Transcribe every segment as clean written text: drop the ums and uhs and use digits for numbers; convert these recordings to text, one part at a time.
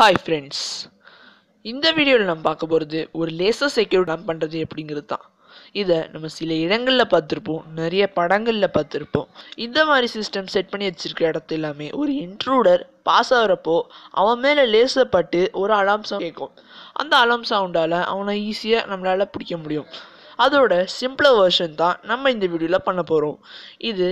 Hi friends. இந்த வீடியோவில் நம்ம பார்க்க போகிறது ஒரு லேசர் சர்க்யூட் ரன் பண்ணுறது எப்படிங்கிறது தான். இதை நம்ம சில இடங்களில் பார்த்துருப்போம், நிறைய படங்களில் பார்த்துருப்போம். இந்த மாதிரி சிஸ்டம் செட் பண்ணி வச்சுருக்க இடத்துல எல்லாமே ஒரு இன்ட்ரூடர் பாஸ் ஆகிறப்போ அவன் மேலே லேசர் பட்டு ஒரு அலாம் சவுண்ட் கேட்கும். அந்த அலாம் சவுண்டால் அவனை ஈஸியாக நம்மளால் பிடிக்க முடியும். அதோட சிம்பிளர் வெர்ஷன் தான் நம்ம இந்த வீடியோவில் பண்ண போகிறோம். இது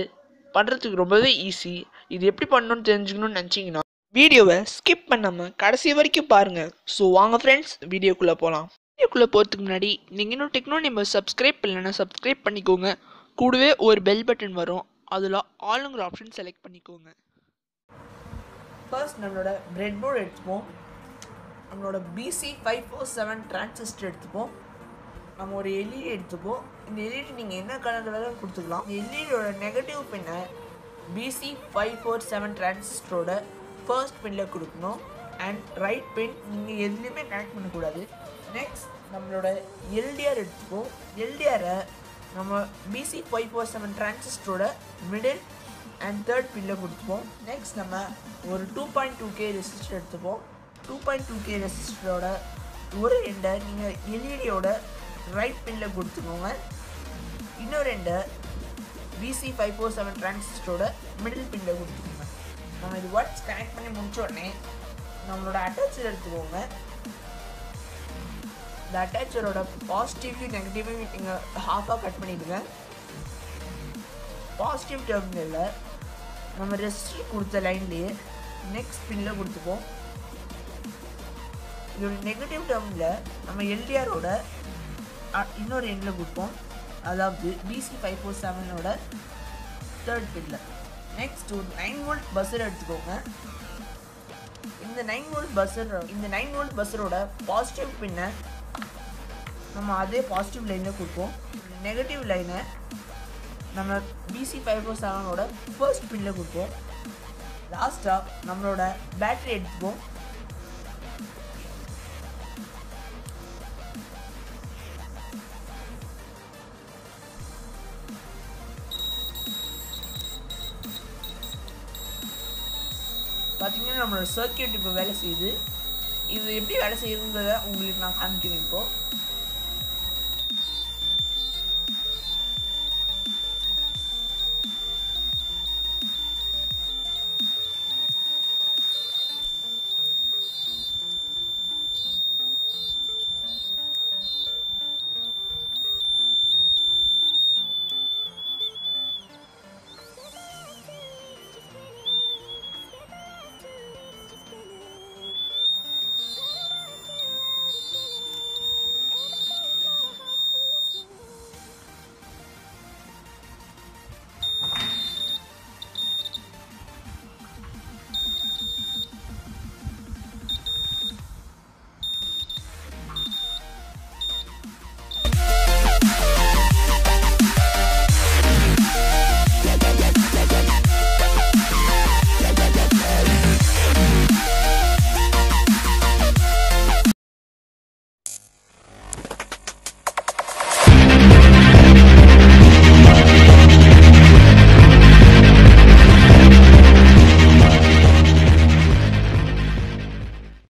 பண்ணுறதுக்கு ரொம்பவே ஈஸி. இது எப்படி பண்ணணும்னு தெரிஞ்சுக்கணும்னு நினச்சிங்கன்னா வீடியோவை ஸ்கிப் பண்ணாமல் கடைசி வரைக்கும் பாருங்கள். ஸோ வாங்க ஃப்ரெண்ட்ஸ், வீடியோக்குள்ளே போகலாம். வீடியோக்குள்ளே போகிறதுக்கு முன்னாடி நீங்கள் இன்னும் டெக்னோ நெய்பர் சப்ஸ்கிரைப் பண்ணலைன்னா சப்ஸ்கிரைப் பண்ணிக்கோங்க. கூடவே ஒரு பெல் பட்டன் வரும், அதில் ஆளுங்கிற ஆப்ஷன் செலக்ட் பண்ணிக்கோங்க. ஃபர்ஸ்ட் நம்மளோட பிரெட் போர்டு எடுத்துப்போம். நம்மளோட BC547 டிரான்சிஸ்டர் எடுத்துப்போம். நம்ம ஒரு எல்இடி எடுத்துப்போம். இந்த எல்இடி நீங்கள் என்ன கலரில் வேணும் கொடுத்துக்கலாம். இந்த எல்இடியோட நெகட்டிவ் பின்னை BC547 டிரான்சிஸ்டரோட ஃபர்ஸ்ட் பின்னில் கொடுக்கணும். அண்ட் ரைட் பின் நீங்கள் எதுலேயுமே கனெக்ட் பண்ணக்கூடாது. நெக்ஸ்ட் நம்மளோட எல்டிஆர் எடுத்துப்போம். எல்டிஆரை நம்ம BC547 டிரான்சிஸ்டரோட மிடில் அண்ட் தேர்ட் பின்னில் கொடுத்துப்போம். நெக்ஸ்ட் நம்ம ஒரு 2.2K ரெசிஸ்டர் எடுத்துப்போம். 2.2K ரெசிஸ்டரோட ஒரு எண்டை நீங்கள் எல்இடியோட ரைட் பின்னில் கொடுத்துக்கோங்க. இன்னொரு எண்டை BC547 டிரான்சிஸ்டரோட மிடில் பின்னில் கொடுத்துக்கோங்க. நம்ம இது ஒர்ட்ஸ் கனெக்ட் பண்ணி முடிச்ச உடனே நம்மளோட அட்டாச்சர் எடுத்துக்கோங்க. இந்த அட்டாச்சரோட பாசிட்டிவ்லையும் நெகட்டிவையும் நீங்கள் ஹாஃபாக கட் பண்ணிவிடுங்க. பாசிட்டிவ் டெர்மினலில் நம்ம ரெசிஸ்டர் கொடுத்த லைன்லேயே நெக்ஸ்ட் பின்னில் கொடுத்துப்போம். இதோட நெகட்டிவ் டெர்மில் நம்ம எல்டிஆரோட இன்னொரு எண்டில் கொடுப்போம், அதாவது BC547ஓட தேர்ட் பின்னில். நெக்ஸ்ட் ஒரு 9 வோல்ட் பஸ்ஸர் எடுத்துக்கோங்க. இந்த 9 வோல்ட் பஸ்ஸரோட பாசிட்டிவ் பின்னை நம்ம அதே பாசிட்டிவ் லைனில் கொடுப்போம். நெகட்டிவ் லைனை நம்ம BC547ஓட ஃபர்ஸ்ட் பின்னில் கொடுப்போம். லாஸ்ட்டாக நம்மளோட பேட்டரி எடுத்துப்போம். பார்த்தீங்கன்னா நம்மளோட சர்க்யூட் இப்போ வேலை செய்யுது. இது எப்படி வேலை செய்யுதுங்கிறத உங்களுக்கு நான் காமிக்கிறேன். இப்போது